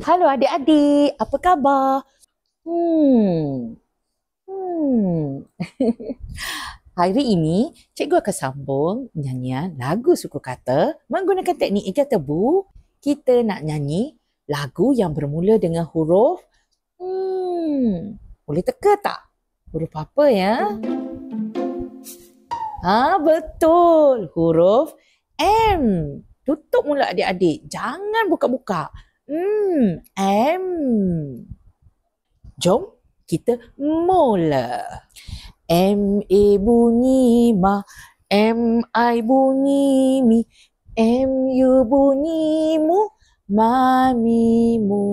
Halo adik-adik, apa khabar? Hmm. Hmm. Hari ini, cikgu akan sambung nyanyian lagu suku kata menggunakan teknik ijaz tebu. Kita nak nyanyi lagu yang bermula dengan huruf Boleh teka tak? Huruf apa ya? Betul. Huruf M. Tutup mulut adik-adik. Jangan buka-buka. M. Jom kita mula. M-A bunyi ma, M-I bunyi mi, M-U bunyi mu, mami mu.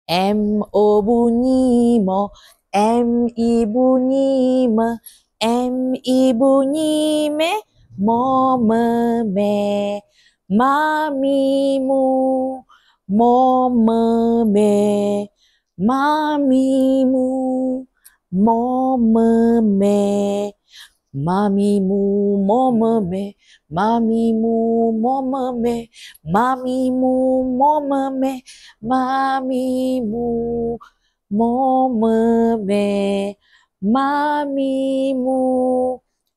M-O bunyi mo, M-I bunyi me, M-I bunyi me, mo me me. Mami mu, mo me me. Mamimu, momeme, mamimu, momeme, mamimu, momeme, mamimu, momeme, mamimu, momeme, mamimu,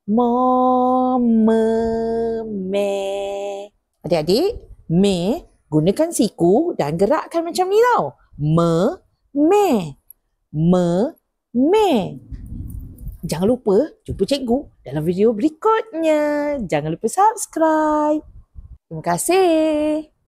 momeme. Adik-adik, me gunakan siku dan gerakkan macam ni tau. Me. Jangan lupa jumpa cikgu dalam video berikutnya. Jangan lupa subscribe. Terima kasih.